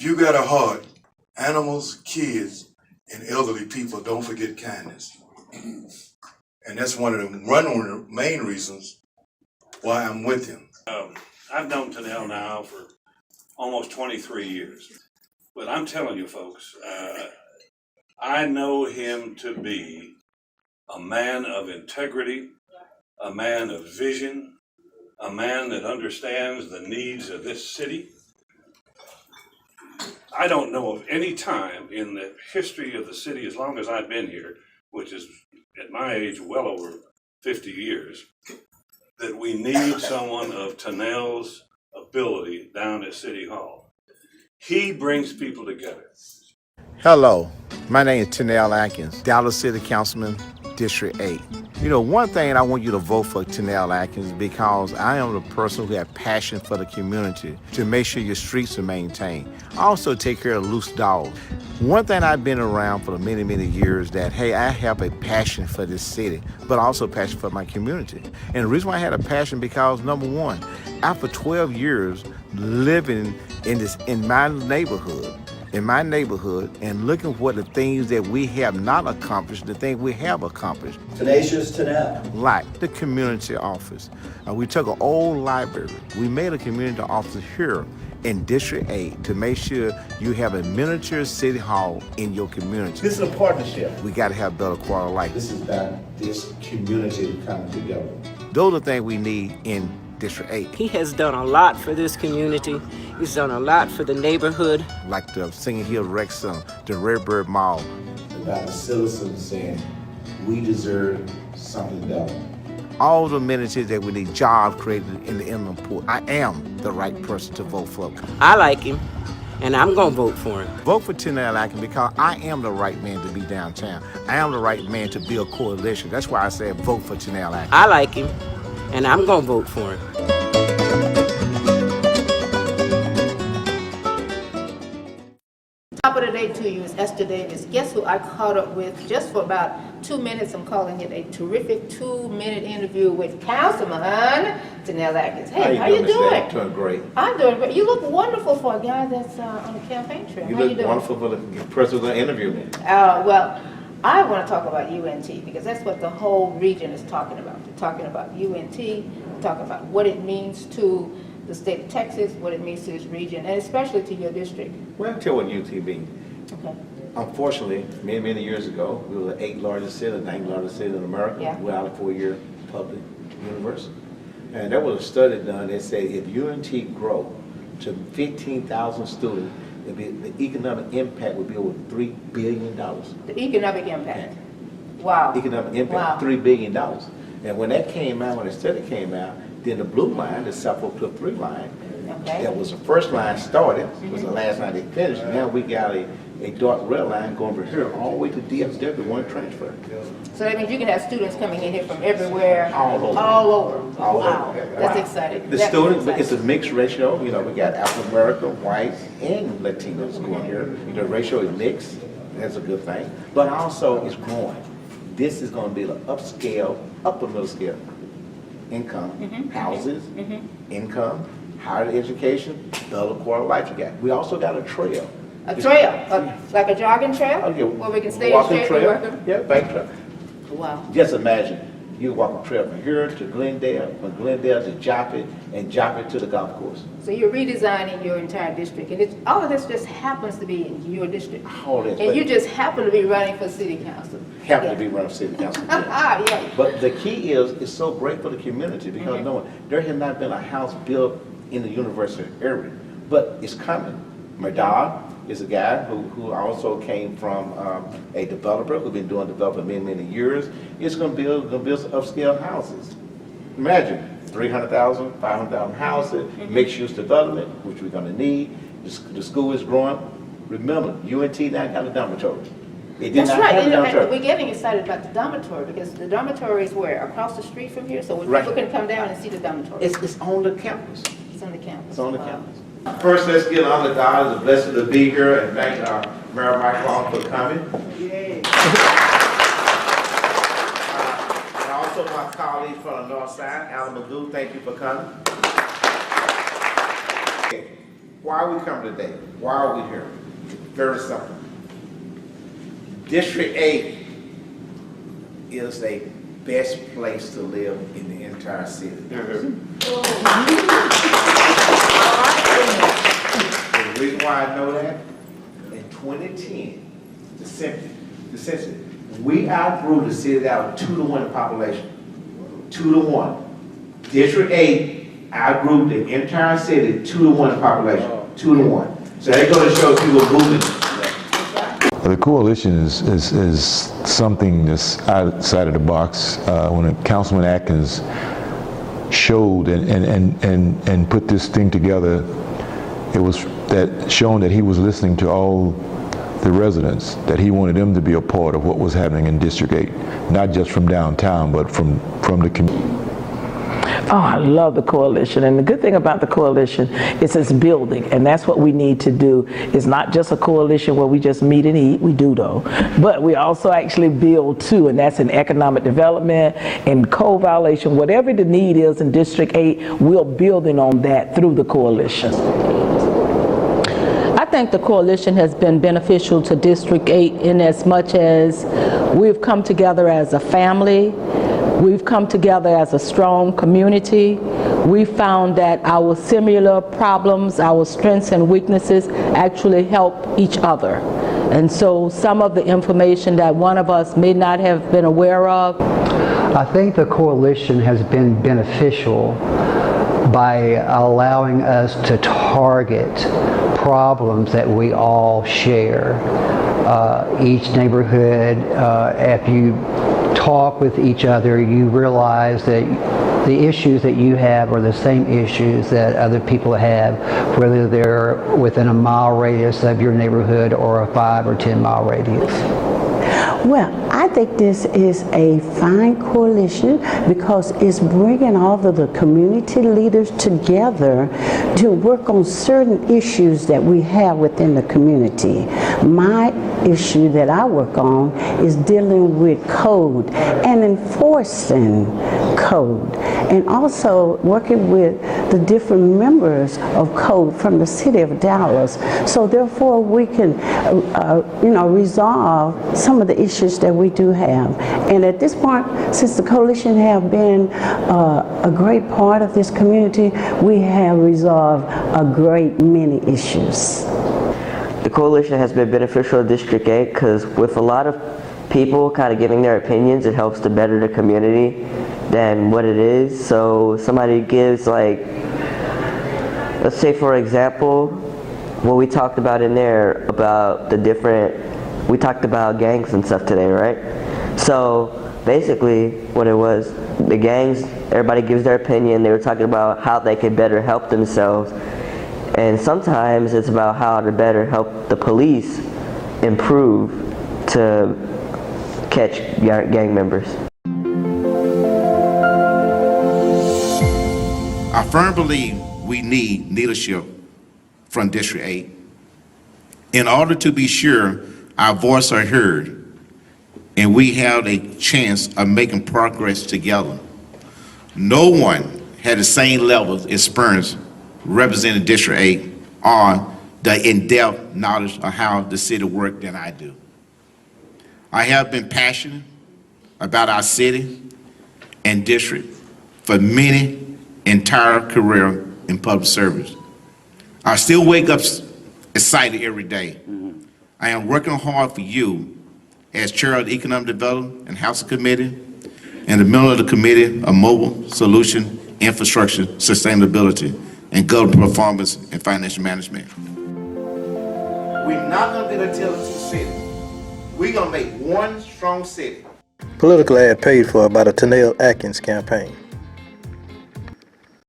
If you got a heart, animals, kids, and elderly people don't forget kindness. And that's one of the main reasons why I'm with him. I've known Tennelll now for almost 23 years. But I'm telling you folks, I know him to be a man of integrity, a man of vision, a man that understands the needs of this city. I don't know of any time in the history of the city, as long as I've been here, which is at my age well over 50 years, that we need someone of Tennell's ability down at City Hall. He brings people together. Hello, my name is Tennelll Atkins, Dallas City Councilman, District 8. You know, one thing I want you to vote for Tennelll Atkins because I am the person who has passion for the community to make sure your streets are maintained. I also take care of loose dogs. One thing I've been around for many, many years that, hey, I have a passion for this city, but also passion for my community. And the reason why I had a passion because, number one, after 12 years living in my neighborhood, and looking for the things that we have not accomplished, the things we have accomplished. Tenacious Tennelll. Like the community office. We took an old library. We made a community office here in District 8 to make sure you have a miniature city hall in your community. This is a partnership. We got to have better quality of life. This is about this community coming together. Those are the things we need in District 8. He has done a lot for this community. He's done a lot for the neighborhood. Like the Singing Hill Rec Center, the Redbird Mall. About the citizens saying, we deserve something better. All the amenities that we need, jobs created in the inland port. I am the right person to vote for. I like him, and I'm gonna vote for him. Vote for Tennelll Atkins because I am the right man to be downtown. I am the right man to build coalition. That's why I said vote for Tennelll Atkins. I like him, and I'm gonna vote for him. Top of the day to you is Esther Davis. Guess who I caught up with just for about 2 minutes? I'm calling it a terrific 2-minute interview with Councilman Tennelll Atkins. Hey, how you doing? Doing great. I'm doing great. You look wonderful for a guy that's on the campaign trail. You how look you doing? wonderful for the person who's going to interview me. Well, I want to talk about UNT because that's what the whole region is talking about. They're talking about UNT, talking about what it means to the state of Texas, what it means to this region, and especially to your district. Well, I'll tell you what UT means. Okay. Unfortunately, many years ago, we were the 8th largest city, the 9th largest city in America, Yeah. without a 4-year public university. And there was a study done that said if UNT grow to 15,000 students, the economic impact would be over $3 billion. The economic impact. Wow. Economic impact, Wow. $3 billion. And when that came out, when the study came out, then the blue line, the South Fork Cliff 3 line, Okay. that was the first line started, was the last line they finished. Now we got a dark red line going from here all the way to DFW, one transfer. So that means you can have students coming in here from everywhere. All over. All over. All Wow. over. That's Wow. exciting. The That is students, exciting. it's a mixed ratio. You know, we got African American, white, and Latinos going here. The ratio is mixed. That's a good thing. But also, it's growing. This is going to be the upscale, upper middle scale income, houses, income, higher education, better quality of life you got. We also got a trail. A trail, like a jogging trail, Okay, where we can stay in walking shape trail. and work. Yeah, bike trail. Wow. Just imagine, you walk a trail from here to Glendale, from Glendale to Joppet, and Joppet to the golf course. So you're redesigning your entire district, and all of this just happens to be in your district. All this, And but you just happen to be running for city council. happen to be running city council. Ah, yeah. But the key is, it's so great for the community because there has not been a house built in the university area, but it's coming. Merdad is a guy who also came from a developer who's been doing development many years. It's going to build some upscale houses. Imagine 300,000, 500,000 houses, mixed-use development, which we're going to need. The school is growing. Remember, UNT now got a dormitory. It did That's not right. have a And dormitory. we're getting excited about the dormitory because the dormitory is where? Across the street from here? So when Right. people can come down and see the dormitory. It's on the campus. It's on the campus. It's on the Wow. campus. First, let's give honor to God. It's a blessing to be here and thank Mayor Mike Long for coming. Yay. And also my colleague from the north side, Alan Magoo, thank you for coming. Okay. Why are we coming today? Why are we here? Very simple. District 8 is the best place to live in the entire city. The reason why I know that, in 2010, the census, we outgrew the city out 2-to-1 in population. 2-to-1. District 8 outgrew the entire city 2-to-1 in population. 2-to-1. So that goes to show people moving. The coalition is something that's outside of the box. When Councilman Atkins showed and put this thing together, it was that showing that he was listening to all the residents, that he wanted them to be a part of what was happening in District 8, not just from downtown, but from the community. Oh, I love the coalition, and the good thing about the coalition is it's building, and that's what we need to do. It's not just a coalition where we just meet and eat, we do though, but we also actually build too, and that's in economic development, in code violation, whatever the need is in District 8, we're building on that through the coalition. I think the coalition has been beneficial to District 8 in as much as we've come together as a family. We've come together as a strong community. We found that our similar problems, our strengths and weaknesses actually help each other. And so some of the information that one of us may not have been aware of. I think the coalition has been beneficial by allowing us to target problems that we all share. Each neighborhood, if you talk with each other, you realize that the issues that you have are the same issues that other people have, whether they're within a mile radius of your neighborhood or a 5 or 10 mile radius. Well, I think this is a fine coalition because it's bringing all of the community leaders together to work on certain issues that we have within the community. My issue that I work on is dealing with code and enforcing code, and also working with the different members of code from the city of Dallas. So therefore we can resolve some of the issues that we do have. And at this point, since the coalition have been a great part of this community, we have resolved a great many issues. The coalition has been beneficial to District 8 because with a lot of people kind of giving their opinions, it helps to better the community than what it is. So somebody gives, like, let's say for example, what we talked about in there about we talked about gangs and stuff today, right? So basically what it was, the gangs, everybody gives their opinion. They were talking about how they could better help themselves. And sometimes it's about how to better help the police improve to catch gang members. I firmly believe we need leadership from District 8 in order to be sure our voices are heard and we have a chance of making progress together. No one had the same level of experience representing District 8 or the in-depth knowledge of how the city works than I do. I have been passionate about our city and district for many entire career in public service. I still wake up excited every day. I am working hard for you as chair of the Economic Development and Housing Committee and the member of the Committee of Mobile Solution, Infrastructure, Sustainability, and Government Performance and Financial Management. We're not gonna be able to tell two cities. We're gonna make one strong city. Political ad paid for by the Tennelll Atkins campaign.